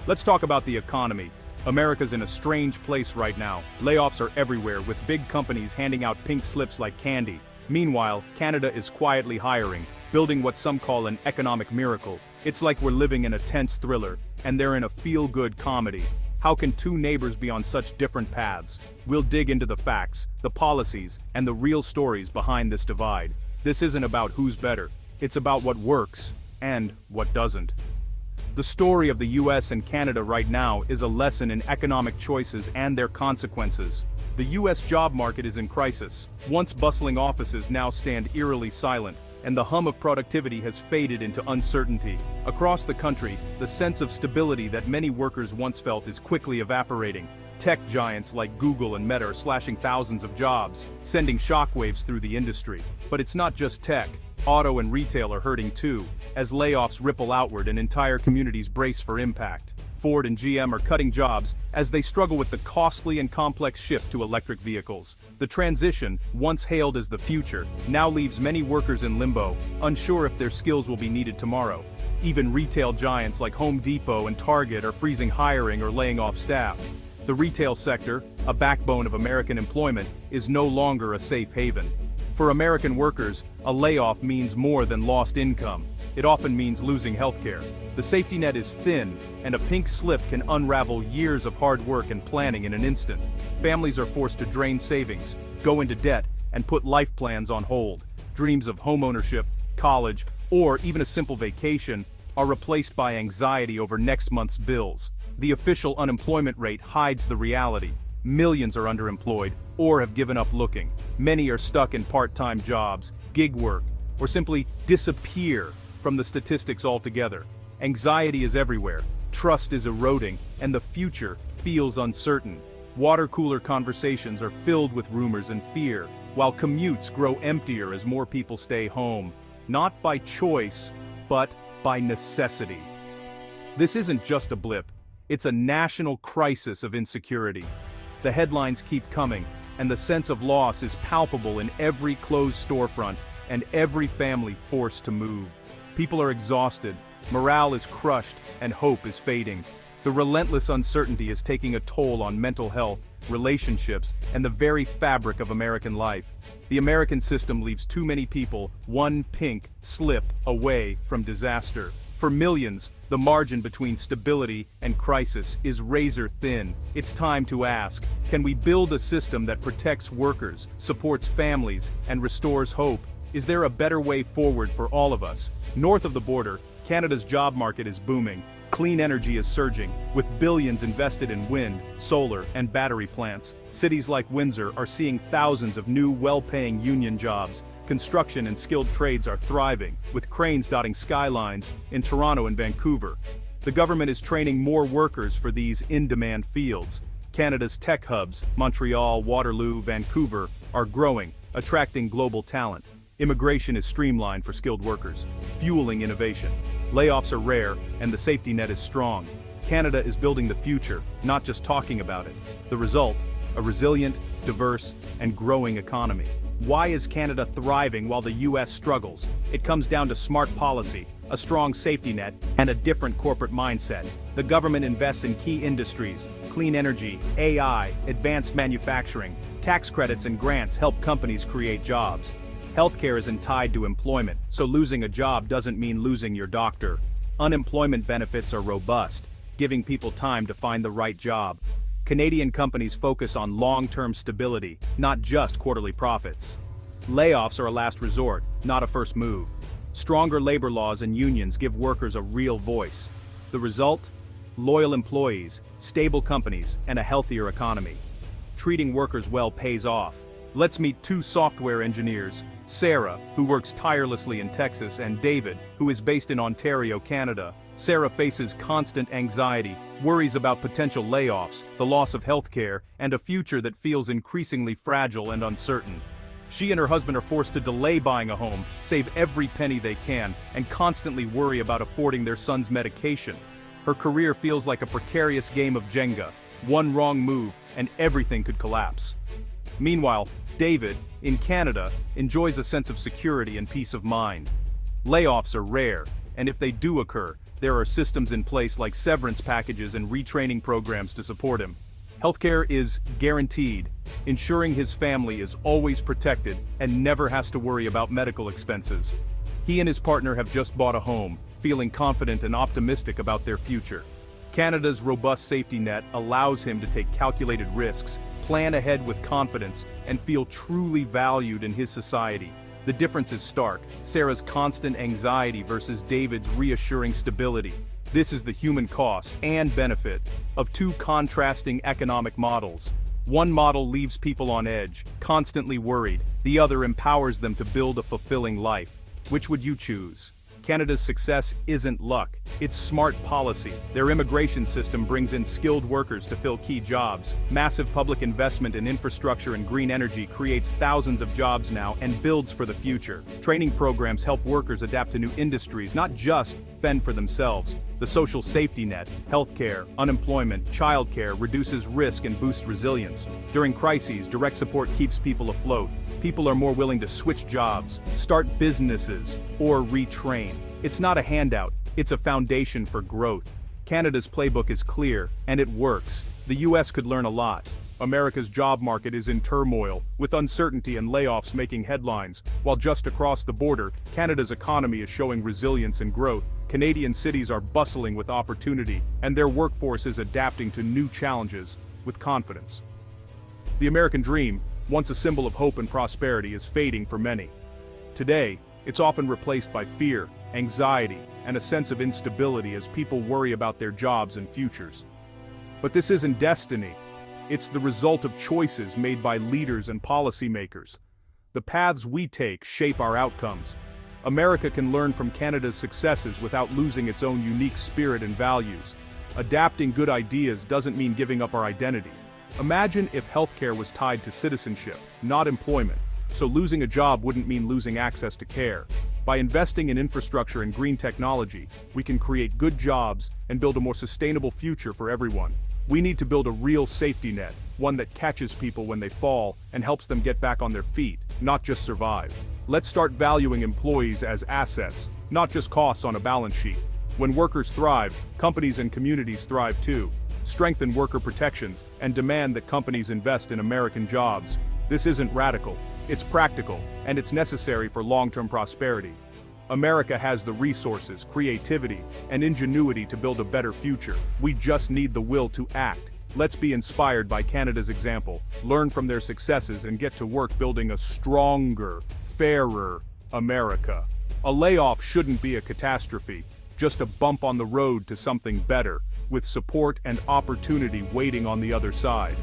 Let's talk about the economy. America's in a strange place right now. Layoffs are everywhere, with big companies handing out pink slips like candy. Meanwhile, Canada is quietly hiring, building what some call an economic miracle. It's like we're living in a tense thriller, and they're in a feel-good comedy. How can two neighbors be on such different paths? We'll dig into the facts, the policies, and the real stories behind this divide. This isn't about who's better. It's about what works, and what doesn't. The story of the US and Canada right now is a lesson in economic choices and their consequences. The US job market is in crisis. Once bustling offices now stand eerily silent, and the hum of productivity has faded into uncertainty. Across the country, the sense of stability that many workers once felt is quickly evaporating. Tech giants like Google and Meta are slashing thousands of jobs, sending shockwaves through the industry. But it's not just tech. Auto and retail are hurting too, as layoffs ripple outward and entire communities brace for impact. Ford and GM are cutting jobs as they struggle with the costly and complex shift to electric vehicles. The transition, once hailed as the future, now leaves many workers in limbo, unsure if their skills will be needed tomorrow. Even retail giants like Home Depot and Target are freezing hiring or laying off staff. The retail sector, a backbone of American employment, is no longer a safe haven. For American workers, a layoff means more than lost income. It often means losing healthcare. The safety net is thin, and a pink slip can unravel years of hard work and planning in an instant. Families are forced to drain savings, go into debt, and put life plans on hold. Dreams of homeownership, college, or even a simple vacation are replaced by anxiety over next month's bills. The official unemployment rate hides the reality. Millions are underemployed or have given up looking. Many are stuck in part-time jobs, gig work, or simply disappear from the statistics altogether. Anxiety is everywhere, trust is eroding, and the future feels uncertain. Water cooler conversations are filled with rumors and fear, while commutes grow emptier as more people stay home, not by choice, but by necessity. This isn't just a blip, it's a national crisis of insecurity. The headlines keep coming, and the sense of loss is palpable in every closed storefront and every family forced to move. People are exhausted, morale is crushed, and hope is fading. The relentless uncertainty is taking a toll on mental health, relationships, and the very fabric of American life. The American system leaves too many people one pink slip away from disaster. For millions, the margin between stability and crisis is razor thin. It's time to ask, can we build a system that protects workers, supports families, and restores hope? Is there a better way forward for all of us? North of the border, Canada's job market is booming. Clean energy is surging, with billions invested in wind, solar, and battery plants. Cities like Windsor are seeing thousands of new, well-paying union jobs. Construction and skilled trades are thriving, with cranes dotting skylines in Toronto and Vancouver. The government is training more workers for these in-demand fields. Canada's tech hubs, Montreal, Waterloo, Vancouver, are growing, attracting global talent. Immigration is streamlined for skilled workers, fueling innovation. Layoffs are rare, and the safety net is strong. Canada is building the future, not just talking about it. The result, a resilient, diverse, and growing economy. Why is Canada thriving while the US struggles? It comes down to smart policy, a strong safety net, and a different corporate mindset. The government invests in key industries, clean energy, AI, advanced manufacturing. Tax credits and grants help companies create jobs. Healthcare isn't tied to employment, so losing a job doesn't mean losing your doctor. Unemployment benefits are robust, giving people time to find the right job. Canadian companies focus on long-term stability, not just quarterly profits. Layoffs are a last resort, not a first move. Stronger labor laws and unions give workers a real voice. The result? Loyal employees, stable companies, and a healthier economy. Treating workers well pays off. Let's meet two software engineers, Sarah, who works tirelessly in Texas, and David, who is based in Ontario, Canada. Sarah faces constant anxiety, worries about potential layoffs, the loss of healthcare, and a future that feels increasingly fragile and uncertain. She and her husband are forced to delay buying a home, save every penny they can, and constantly worry about affording their son's medication. Her career feels like a precarious game of Jenga. One wrong move, and everything could collapse. Meanwhile, David, in Canada, enjoys a sense of security and peace of mind. Layoffs are rare, and if they do occur, There are systems in place like severance packages and retraining programs to support him. Healthcare is guaranteed, ensuring his family is always protected and never has to worry about medical expenses. He and his partner have just bought a home, feeling confident and optimistic about their future. Canada's robust safety net allows him to take calculated risks, plan ahead with confidence, and feel truly valued in his society. The difference is stark: Sarah's constant anxiety versus David's reassuring stability. This is the human cost and benefit of two contrasting economic models. One model leaves people on edge, constantly worried. The other empowers them to build a fulfilling life. Which would you choose? Canada's success isn't luck, it's smart policy. Their immigration system brings in skilled workers to fill key jobs. Massive public investment in infrastructure and green energy creates thousands of jobs now and builds for the future. Training programs help workers adapt to new industries, not just fend for themselves. The social safety net, healthcare, unemployment, childcare reduces risk and boosts resilience. During crises, direct support keeps people afloat. People are more willing to switch jobs, start businesses, or retrain. It's not a handout, it's a foundation for growth. Canada's playbook is clear, and it works. The US could learn a lot. America's job market is in turmoil, with uncertainty and layoffs making headlines, while just across the border, Canada's economy is showing resilience and growth. Canadian cities are bustling with opportunity, and their workforce is adapting to new challenges with confidence. The American dream, once a symbol of hope and prosperity, is fading for many. Today, it's often replaced by fear, anxiety, and a sense of instability as people worry about their jobs and futures. But this isn't destiny. It's the result of choices made by leaders and policymakers. The paths we take shape our outcomes. America can learn from Canada's successes without losing its own unique spirit and values. Adapting good ideas doesn't mean giving up our identity. Imagine if healthcare was tied to citizenship, not employment, so losing a job wouldn't mean losing access to care. By investing in infrastructure and green technology, we can create good jobs and build a more sustainable future for everyone. We need to build a real safety net, one that catches people when they fall and helps them get back on their feet, not just survive. Let's start valuing employees as assets, not just costs on a balance sheet. When workers thrive, companies and communities thrive too. Strengthen worker protections and demand that companies invest in American jobs. This isn't radical, it's practical, and it's necessary for long-term prosperity. America has the resources, creativity, and ingenuity to build a better future. We just need the will to act. Let's be inspired by Canada's example, learn from their successes, and get to work building a stronger, fairer America. A layoff shouldn't be a catastrophe, just a bump on the road to something better, with support and opportunity waiting on the other side.